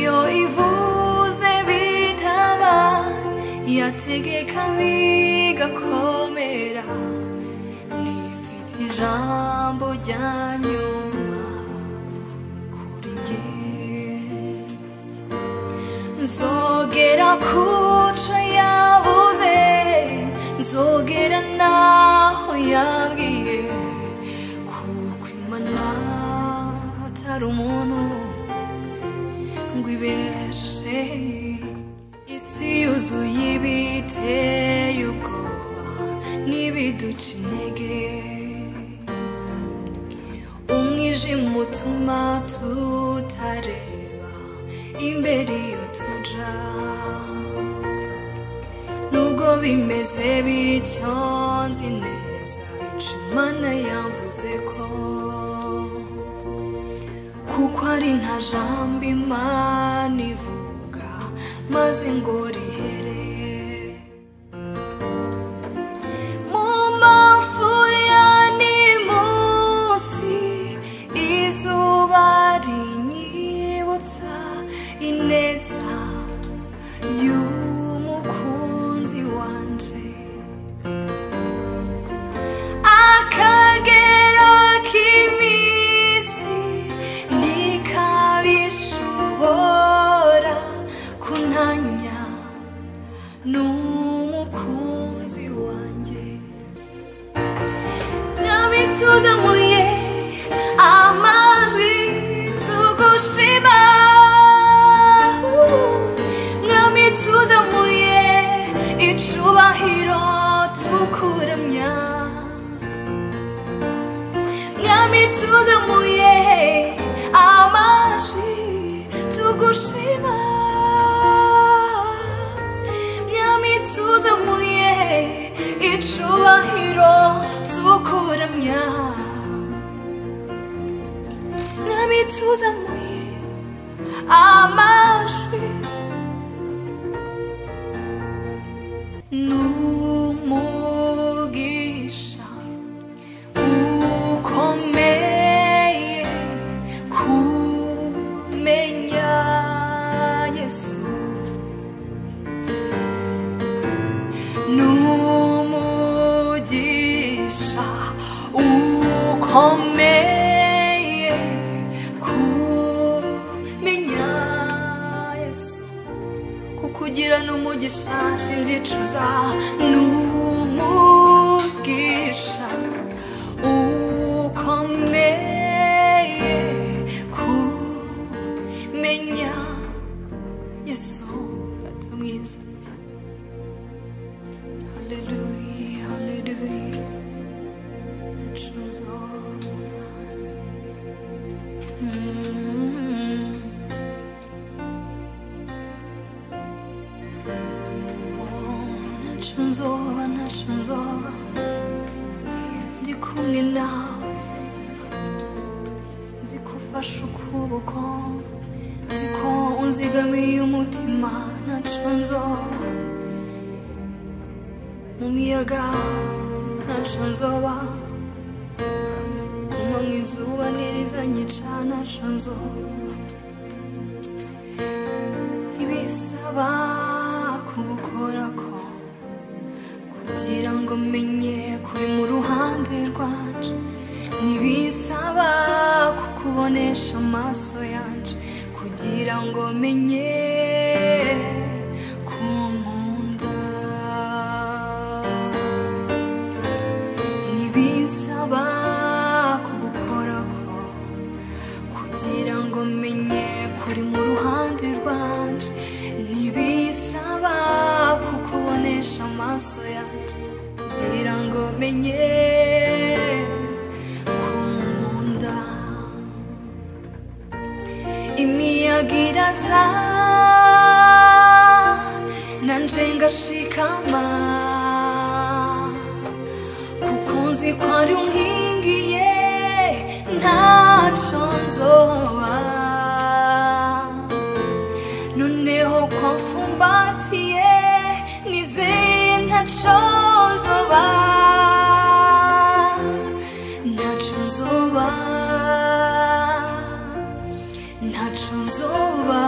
iyo ivuze bintaba yategeka bigakomera nifite ijambo rya nyuma kuri njye nzogera kuco yavuze nzogera naho yabwiye kuko Imana atari umuntu ngo ibeshe isi yuzuye ibiteye ubwoba n'ibiduca intege umwijima utuma tutareba imbere iyo tuja nubwo bimeze bityo nzi neza ico Imana yavuze ko kuko ari nta jambo Imana ivuga maze ngo rihere mu mafu ya nimusi izuba rinyibutsa ineza y'umukunzi wanje akagero k'iminsi ntikabishobora kuntanya n'umukunzi wanje nabituzamuye amajwi tugushima nabituzamuye icubahiro tukuramya nabituzamuye amajwi tugushima nabituzamuye icubahiro tukuramya nabituzamuye amajwi n'umugisha ukomeye kumenya Yesu n'umugisha ukomeye kumenya Yesu kukugira n'umugisha simvyicuza n'umugisha ukomeye kumenya Yesu Data mwiza Hallelujah Hallelujah naco nzoba ndi kumwe nawe nzi ko ufashe ukuboko nzi ko unzigamiye umutima naco nzoba mu miyaga naco nzoba kuma mw'izuba nirizanyica naco nzoba ibisaba kugukorako kugira ngo menye kuri mu ruhande rwanje nibisaba kukubonesha amaso yanje kugira ngo menye kunkunda nibisaba kugukorako kugira ngo menye kuri mu ruhande rwanje nibisaba kukubonesha amaso yanje kugira ngo menye kunkunda imiyaga iraza nanje ngashikama kuko nzi ko ari unkingiye ntaco nzoba noneho ko mfumbatiye nizeye ntaco nzoba ntaco nzoba ntaco nzoba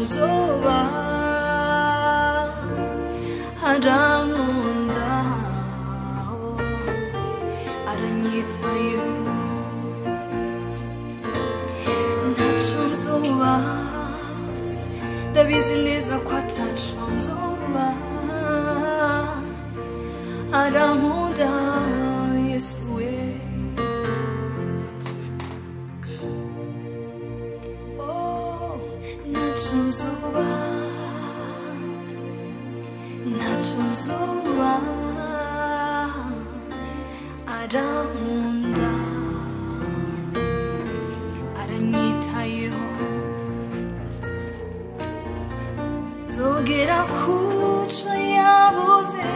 nzoba arankunda aranyitayeho ntaco nzoba ndabizi neza ko ataco nzoba arankunda Yesu we ntaco nzoba arankunda aranyitayeho nzogera kuco yavuze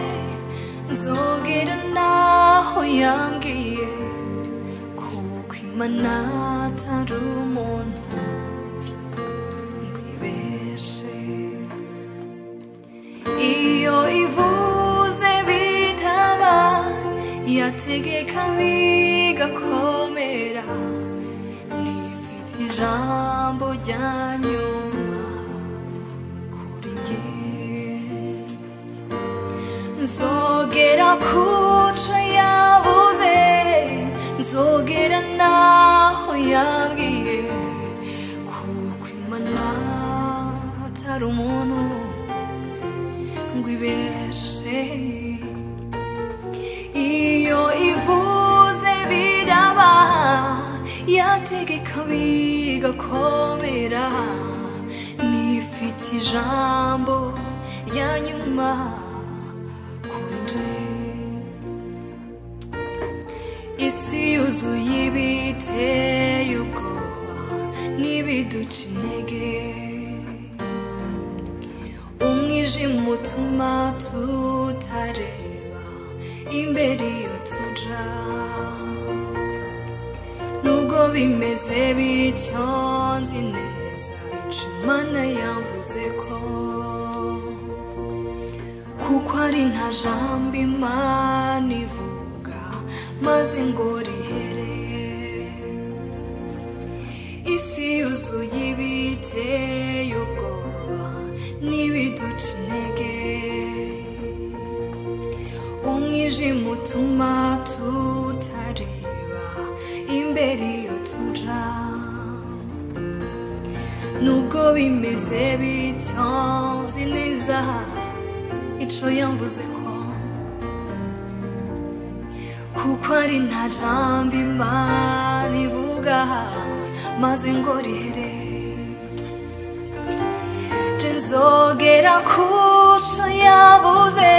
nzogera naho yambwiye kuko Imana atari umuntu ngwibeshe iyo ivuze bintaba yategeka bigakomera nifite ijambo rya nyuma kuri njye nzogera kuco yavuze nzogera naho yambwiye kuko Imana atari umuntu ngwibeshe iyo ivuze biraba yategeka bigakomera nifite ijambo rya nyuma kuri nje isi yuzuye ibiteye ubwoba n'ibiduca intege umwijima utuma tutareba imbere iyo tuja nubwo bimeze bityo nzi neza ico Imana yavuze ko kuko ari nta jambo Imana ivuga maze ngo rihere isi yuzuye ibiteye ubwoba n'ibiduca intege umwijima utuma tutareba imbere iyo tuja nubwo bimeze bityo nzi neza ico yamvuze ko kuko ari nta jambo Imana ivuga maze ngo rihere nzogera kuco yavuze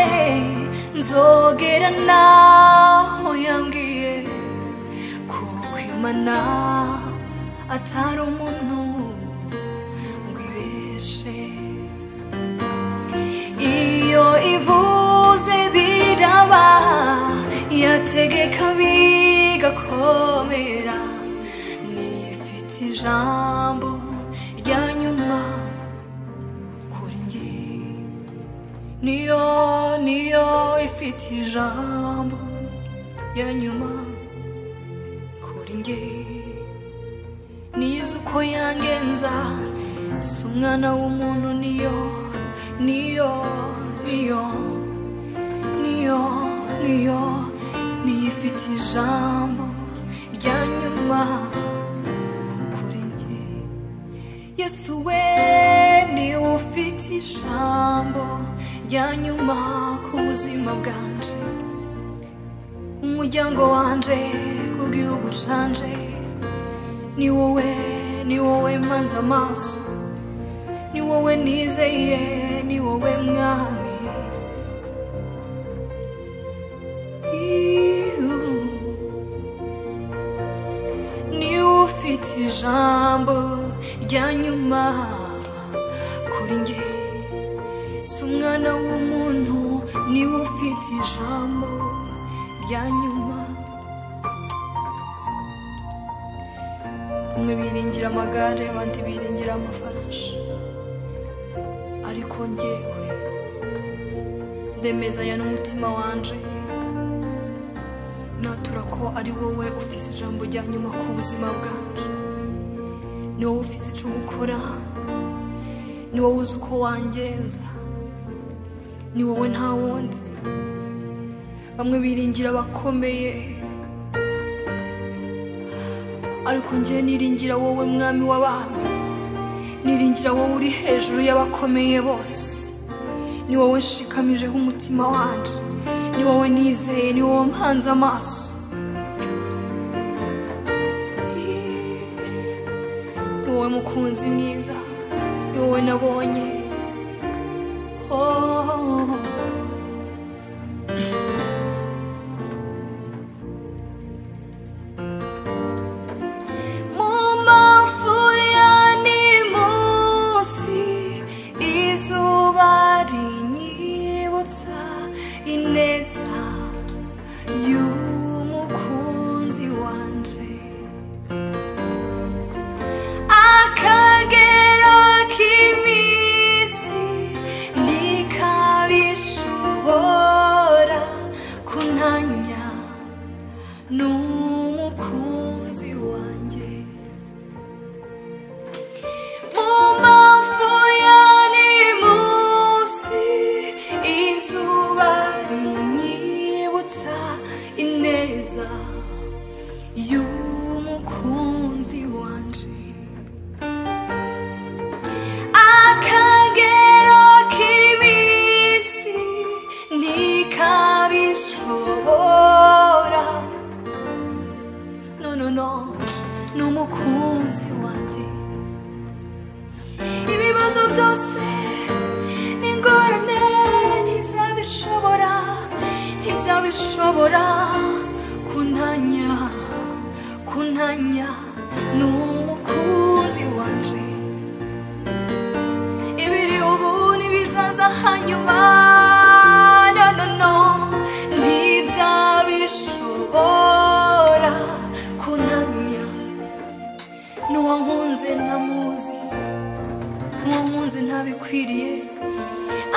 nzogera naho yambwiye kuko Imana atari umuntu ngwibeshe iyo ivuze biraba yategeka bigakomera nifite ijambo rya nyuma kuri njye niyo ifite ijambo rya nyuma kuri njye nizi uko yangenza si umwana w'umuntu niyo ifite ijambo rya nyuma kuri njye Yesu we niwe ufite ijambo rya nyuma ku buzima bwanje umuryango wanje ku gihugu canje ni wowe manza amaso ni wowe nizeye ni wowe mwami ufite ijambo rya nyuma kuri njye si umwana w'umuntu niwe ufite ijambo rya nyuma bamwe biringira amagare abandi biringira amafarashi ariko njyewe ndemezanya n'umutima wanje natura ko ari wowe ufise ijambo rya nyuma ku buzima bwanje ni wowe ufise icyo gukora ni wowe uzi uko wangenza, ni wowe nta wundi. Bamwe biringira abakomeye, ariko njye niringira wowe mwami w'abami, niringira wowe uri hejuru y'abakomeye bose. Ni wowe nshikamijeho umutima wanje, ni wowe nizeye, ni wowe mpanze amaso. Ni wowe mukunzi mwiza, ni wowe nabonye. Ineza y'umukunzi wanje, akagero k'iminsi ntikabishobora kuntanya n'umukunzi wanje. Mu mafu ya nimusi izuba ineza y'umukunzi wanje, akagero k'iminsi ntikabishobora. No, n'umukunzi wanje. Ibibazo byose n'ingorane ntizabishobora kuntanya n'umukunzi wanje. Ibiri ubu n'ibizaza hanyuma, no ntibyabishobora kuntanya n'uwankunze ntamuzi, n'uwankunze ntabikwiriye.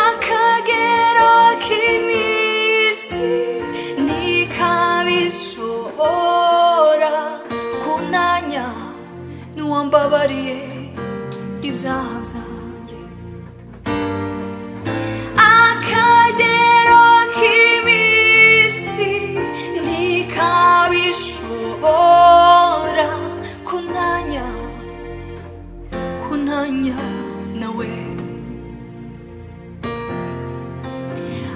Akagero k'iminsi ntikabishobora kuntanya n'uwambabariye ibyaha byanjye. Akagero k'iminsi ntikabishobora kuntanya nawe.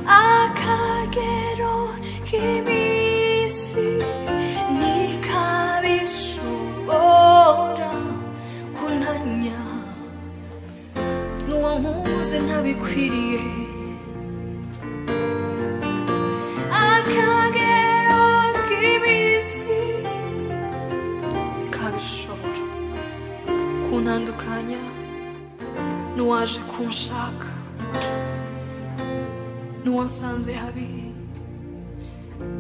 Akagero k'iminsi ntikabishobora kuntanya n'uwankunze ntabikwiriye. Akagero k'iminsi ntikabishobora kuntandukanya n'uwaje kunshaka, n'uwansanze habi,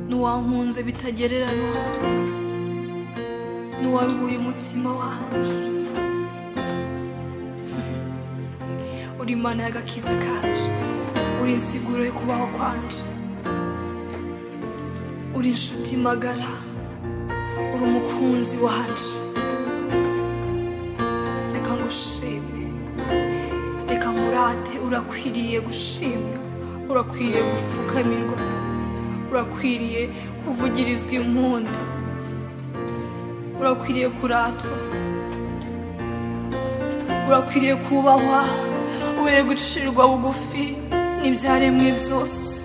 n'uwankunze bitagereranywa, n'uwabibuye umutima wanje. Uri Imana y'agakiza kanje, uri insiguro yo kubaho kwanje, uri inshuti magara, uri umukunzi wanje. Reka ngushime, reka nkurate. Urakwiriye gushimwa, urakwiriye gupfukamirwa, urakwiriye kuvugirizwa impundu, urakwiriye kuratwa, urakwiriye kubahwa, ubere gucirwa bugufi n'ibyaremwe byose,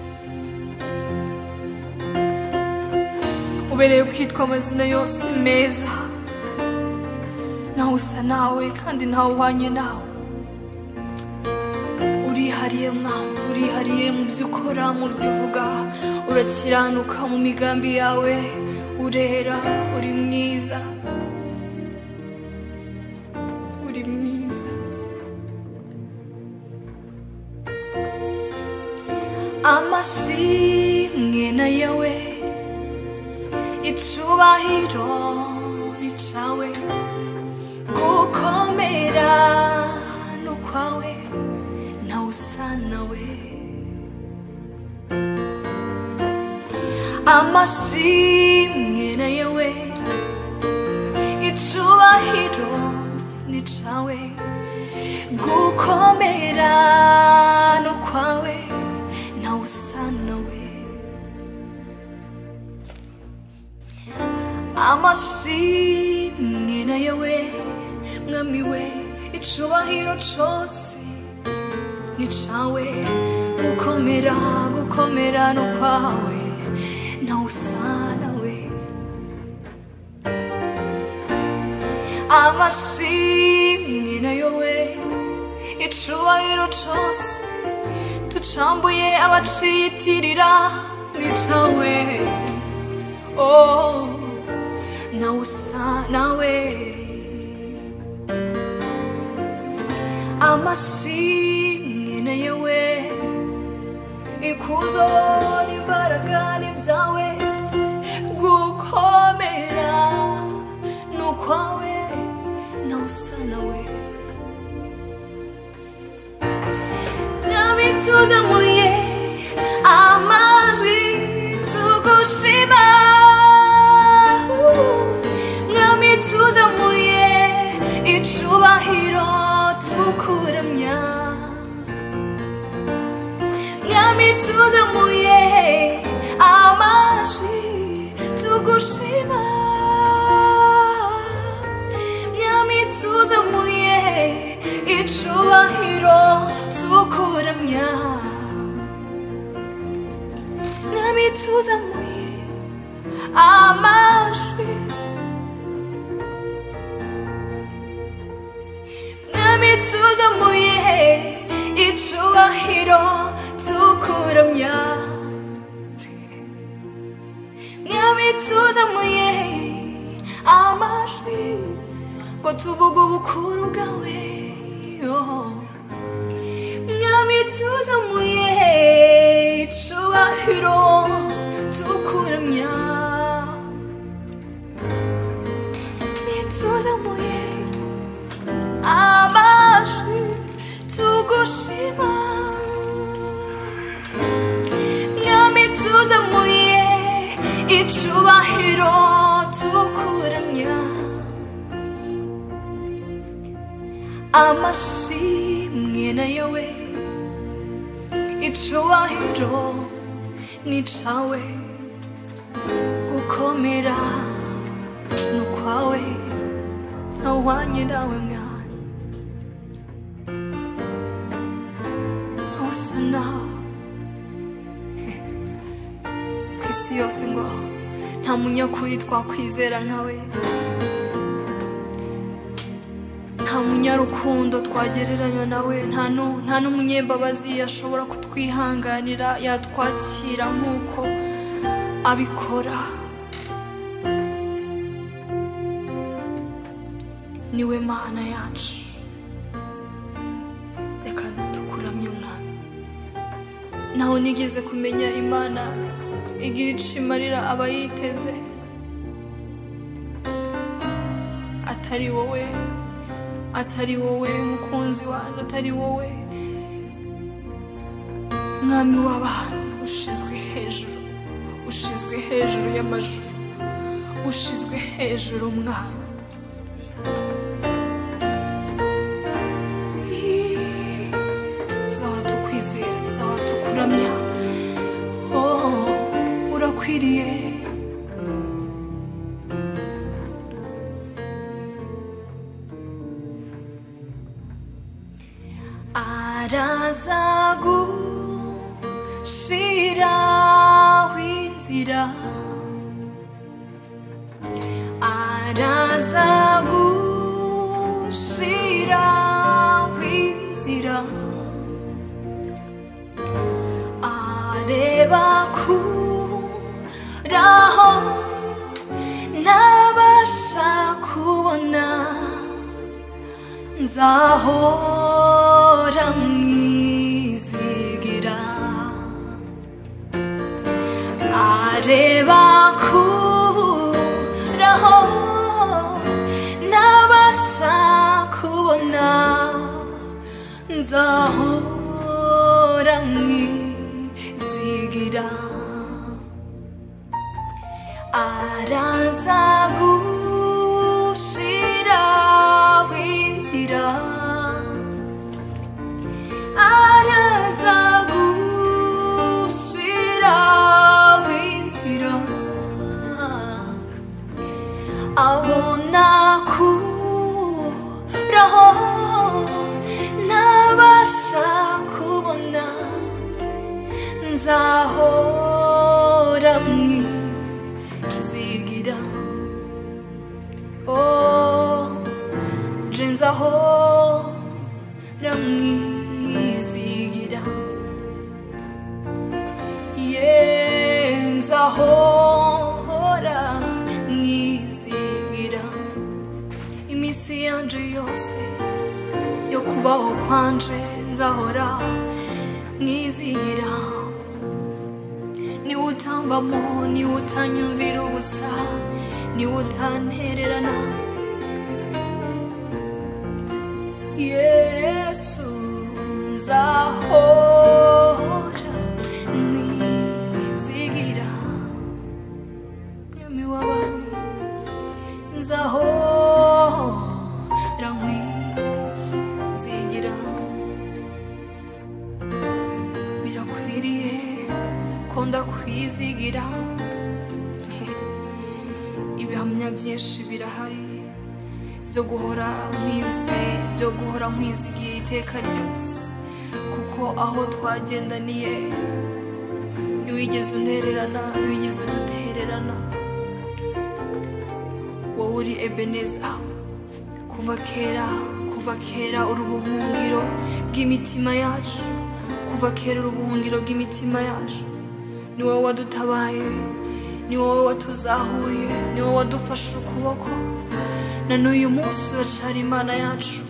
ubereye kwitwa amazina yose meza. Nawe usa nawe kandi ntawe uhwanye nawe. Urihariye mwami, urihariye mu byo ukora, mu byo uvuga, urakiranuka mu migambi yawe, urera, uri mwiza, uri mwiza. Amashimwe na yawe, icubahiro ni cawe, gukomera n'ukwawe, ntawe usa nawe. Amashimwe na yawe, icubahiro ni cawe, gukomera no kwawe nawe usa nawe amashimwe na yawe mwami we icubahiro cose ni cawe gukomera no kwawe nawe usa nawe amashimwe na yawe icubahiro cose tucambuye abaciyitirira ni cawe oh nawe usa nawe amashimwe na yawe ikuzo n'imbaraga n'ibyawe gukomera n'ukwawe nawe usa nawe mwami tuzamuye amajwi tugushima mwami tuzamuye icubahiro tukuramya mwami tuzamuye amajwi tugushima mwami tuzamuye icubahiro tukuramya mwami tuzamuye amajwi mwami tuzamuye icubahiro tukuramya mwami tuzamuye amajwi ngo tuvuge ubukuru bwawe mwami tuzamuye icubahiro tukuramya mwami tuzamuye amajwi tugushima mwami tuzamuye icubahiro tukuramya amashimwe na yawe icubahiro ni cawe gukomera n'ukwawe ntawanye nawe mwana ntawusa nawe kw'isi yose ngo nta munyakuri twakwizera nkawe nta munyarukundo twagereranywa nawe nta n'umunyembabazi yashobora kutwihanganira yatwakira nk'uko abikora niwe mana yacu reka tukuramye mwami naho nigeze kumenya imana igira icishimarira abayiteze atari wowe mukunzi wanjye atari wowe mwami w'abantu ushizwe hejuru y'amajuru ushizwe hejuru mwami tuzahora tukwizera tuzahora tukuramya urakwiriye araza gushiraho inzira araza gushiraho inzira areba kuraho ntabasha kubona nzahora mwizigira areba kuraho ntabasha kubona nzahora mwizigira araza gushiraho inzira kubaho kwanje nzahora mwizigira niwe utambamo niwe utanyumvira ubusa niwe utantererana Yesu nzahora mwizigira mwami w'abami nzahora mwizigira birakwiriye ko ndakwizigira ibihamya byinshi birahari byo guhora nkwizigiye iteka ryose kuko aho twagendaniye ntiwigeze untererana ntiwigeze udutererana wowe uri Ebeneza kuva kera uri ubuhungiro bw'imitima yacu kuva kera uri ubuhungiro bw'imitima yacu ni wowe wadutabaye ni wowe watuzahuye ni wowe wadufashe ukuboko na n'uyu munsi uracari Imana yacu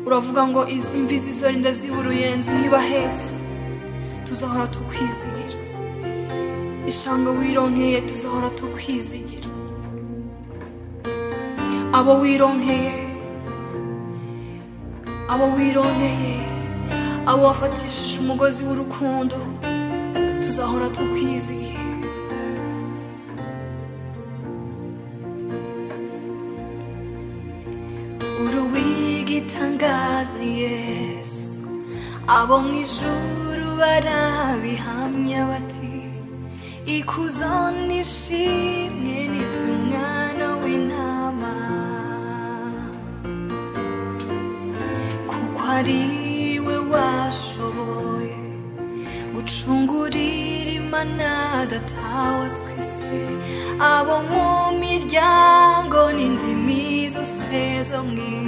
uravuga ngo imvi zizorinda ziba uruyenzi ntibahetse tuzahora tukwizigira ishanga wironkeye tuzahora tukwizigira abo wironkeye abo wafatishije umugozi w'urukundo tuzahora tukwizigira uruwigitangaza Yesu abo mw'ijuru barabihamya bati ikuzo n'ishimwe n'ivy'umwana w'intama kuko ariwe washoboye gucungurira Imana datawa twese abo mu miryango n'indimi zose zo mw'isi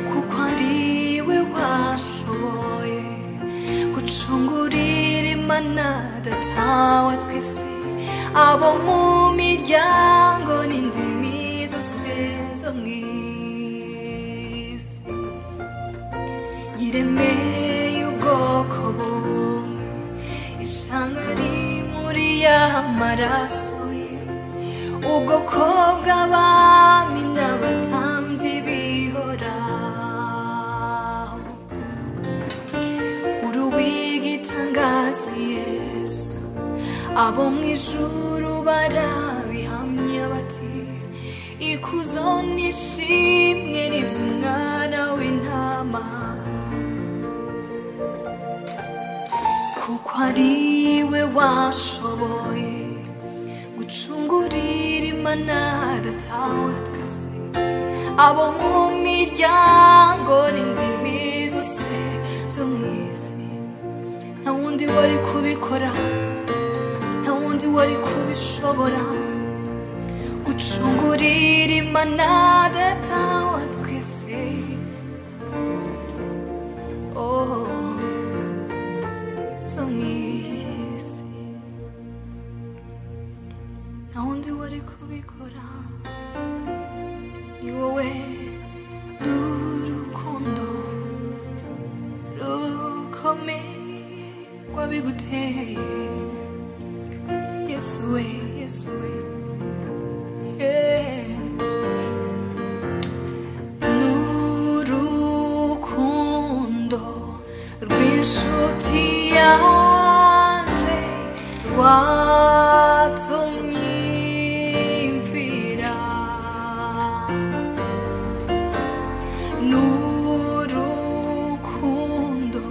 kuko ariwe washoboye gucungurira Imana datawa twese abo mu miryango n'indimi zose zo mw'isi yiremeye ubwoko bumwe ishanga muri y'amaraso ye ubwoko bw'abami n'abatambyi bihoraho uruwigitangaza Yesu abo mw'ijuru barabihamya bati ikuzo n'ishimwe n'ivy'umwana w'intama kuko ariwe washoboye gucungurira Imana datawa twese abo mu miryango n'indimi zose zo mw'isi nta wundi wari kubikora nta wundi wari kubishobora gucungurira Imana datawa twese zo mw'isi nta wundi wari kubikora ni wowe n'urukundo rukomeye rwabiguteye Yesu we n'urukundo rw'inshuti yanje rwatumye imfira n'urukundo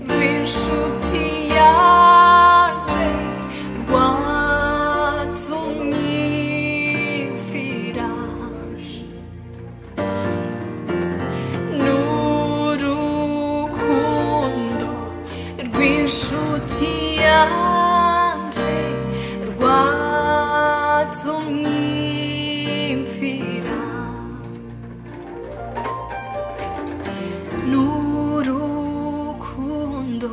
rw'inshuti yanje rwatumye imfira n'urukundo rw'inshuti yanje rwatumye imfira n'urukundo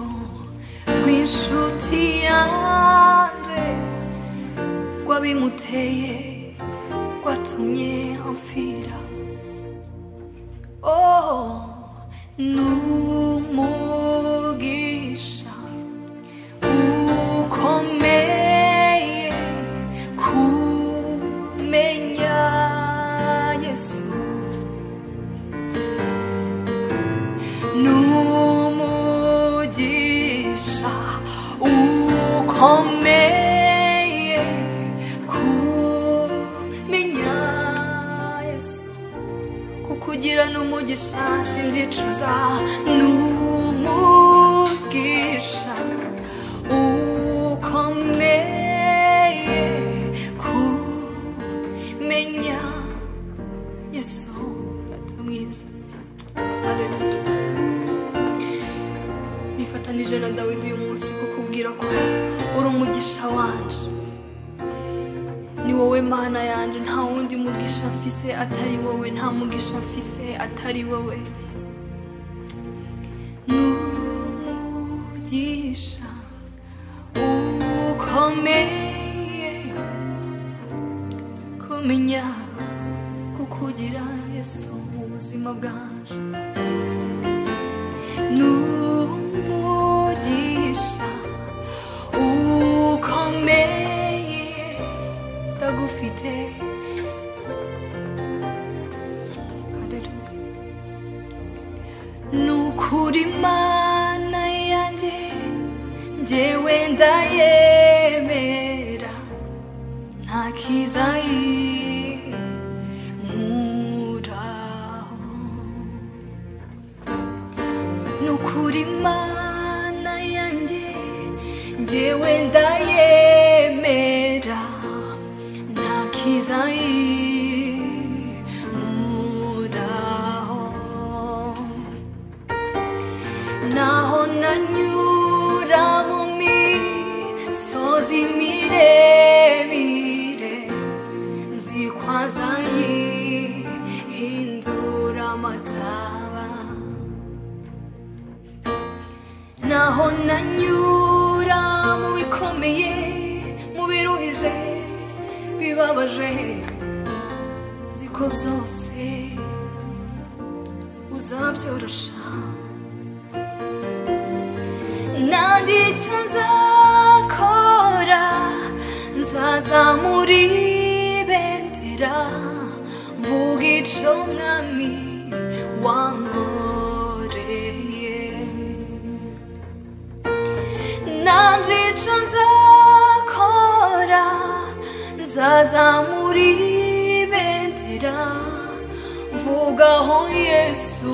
rw'inshuti yanje rwabimuteye rwatumye amfira n'umugisha ukomeye kumenya Yesu, n'umugisha ukomeye kumenya Yesu, kukugira n'umugisha simbyicuza, n'umugisha ukomeye kumenya Yesu. Data mwiza, haleluya. Nifatanije na Dawidi uyu munsi kukubwira ko uri umugisha wanje, ni wowe Mana yanje, nta wundi mugisha mfise atari wowe, nta mugisha mfise atari wowe. N'umugisha ukomeye kumenya kukugira Yesu mu buzima bwanje, n'umugisha ukomeye ndagufite. Haleluya. Nukuri Mana yanjye njyewe ndayemera, nta kizayinkuraho. Nukuri Mana yanjye njyewe ndayemera, nta kizayinkuraho. Naho nanyura mu misozi miremire, nzi ko azayihindura amataba. Naho nanyura mu bikomeye, mu biruhije bibabaje, nzi ko byose uzabyorosha. Nanjye icyo nzakora, nzazamura ibendera, mvuga icyo Mwami wankoreye. Nanjye icyo nzakora, nzazamura ibendera, mvuga aho Yesu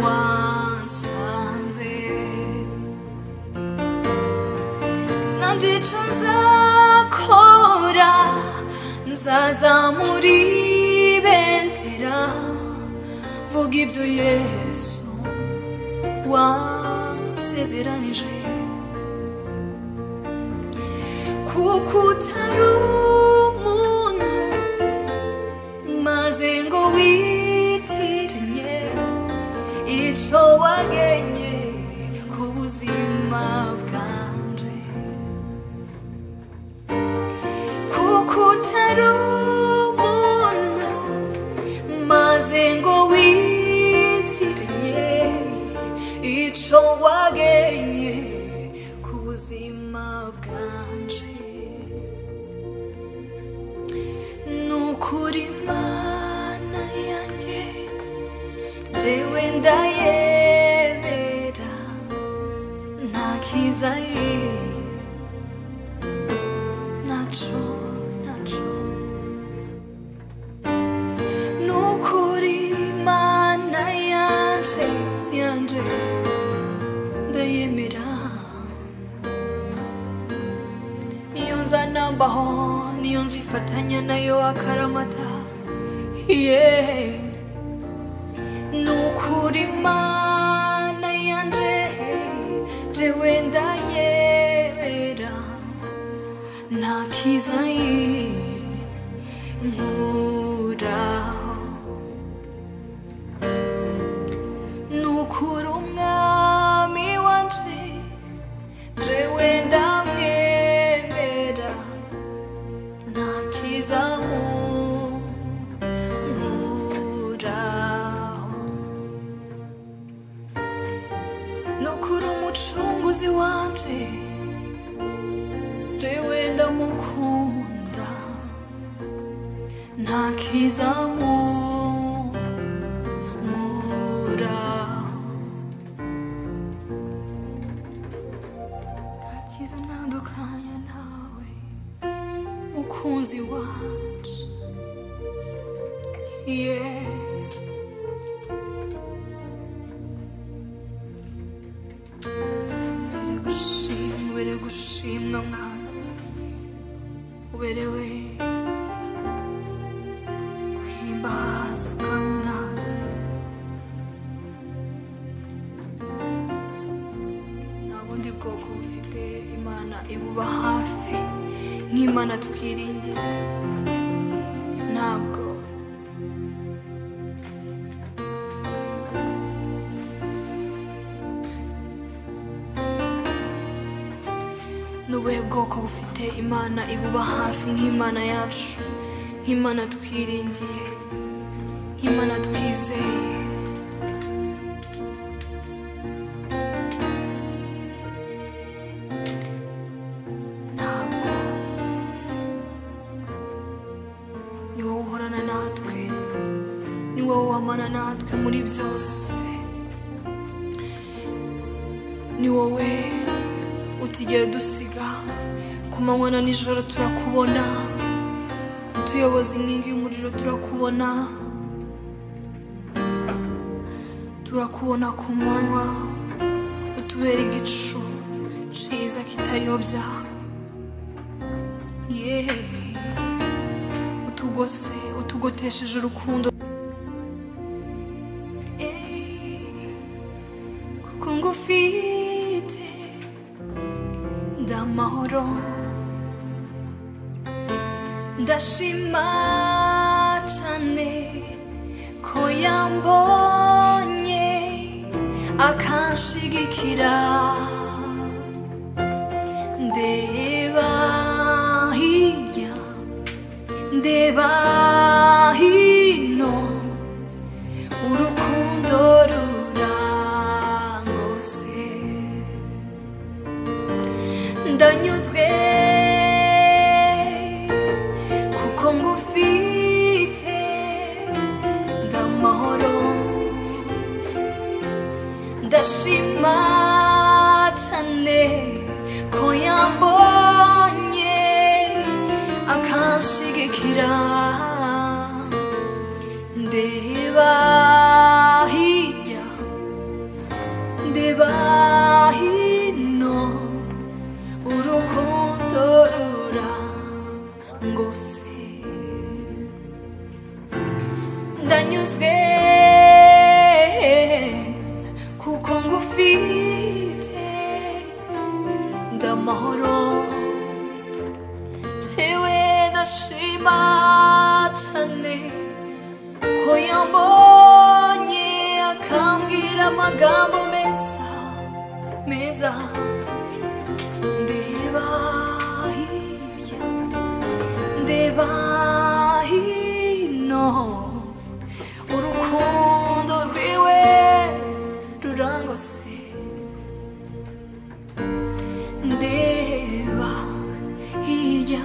wansanze. Nanjye icyo nzakora, nzazamura ibendera, mvuga ibyo Yesu wansezeranije. Kuko utari umuntu maze ngo witiranye icyo wagenye ku buzima bwanje. Kuko utari umuntu maze ngo witiranye icyo wagenye ku buzima bwanje. Nukuri Mana yanjye njyewe ndayemera, nta kizayi naco. Nukuri Mana yanje ndayemera, niyo nzanambaho, niyo nzifatanya nayo akaramata. Yeah. Nukuri Mana yanje jewe ndayemera, nta kizayinkuraho. Nukuri Umwami wanje jewe ndamwemera, nta kizayinkuraho. ntakizamura ntakiza ntandukanya nawe mukunzi wanje ubere gushimwa mwana uberewe guhimbazwa mwana nta bundi bwoko bufite imana ibuba hafi nk'imana twiringira ntabwo nubuhe bwoko bufite imana ibuba hafi nk'imana yacu nk'imana twiringiye nk'imana twizeye ntabwo ni wowe uhorana natwe ni wowe wamana natwe muri byose ni wowe utigera dusiga ku manywa na nijoro turakubona utuyoboza inkingi y'umuriro turakubona ku manywa utubera igicu ciza kitayobya utugotesheje urukundo kuko ngufite ndamahoro ndashima cyane ko yambonye akanshigikira ndeba hirya ndeba hino urukundo rurangose ndanyuzwe kuko ngufite ndamahoro ndashima cyane ko yambonye akanshigikira ndeba hirya ndeba hino urukundo rurangose ndanyuzwe kuko ngufite ndamahoro jewe ndashima cyane ko yambonye akambwira amagambo meza ndeba hirya ndeba hino urukundo rwiwe rurangose ndeba hirya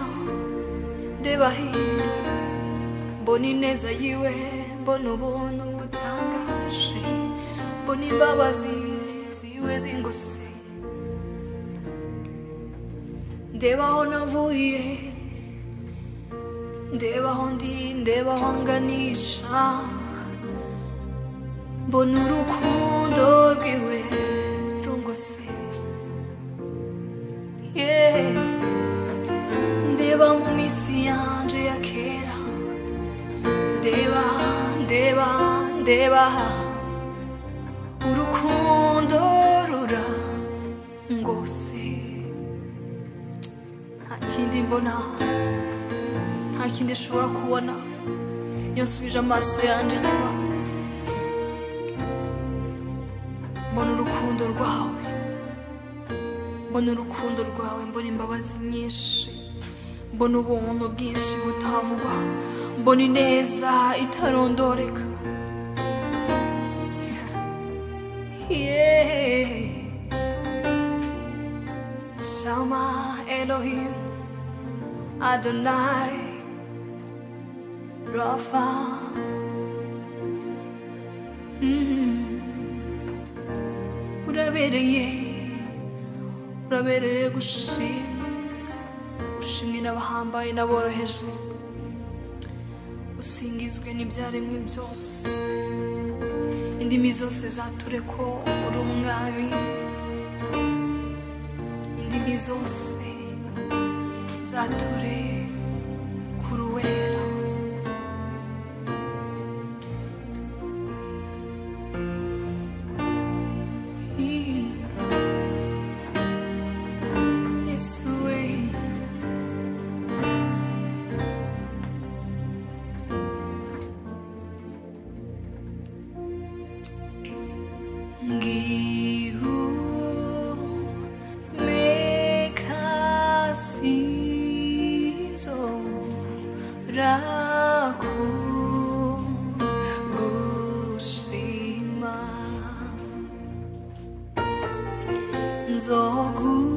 ndeba hino mbona ineza yiwe mbona ubuntu butangaje mbona imbabazi ziwe zingose ndeba aho navuye ndeba aho ndi ndeba aho nganisha mbona urukundo rwiwe rungose ndeba mu minsi yanje ya kera ndeba urukundo rurangose nta kindi mbona nta kindi nshobora kubona iyo nsubije amaso yanje inyuma mbona urukundo rwawe mbona imbabazi nyinshi mbona ubuntu bwinshi butavugwa mbona ineza itarondoreka Shama Elohim Adonai Rafa. urabereye gushima ushimwe n'abahambaye n'aboroheje usingizwe n'ibyaremwe byose indimi zose zature ko uri umwami indimi zose zature kuri uwera Zogu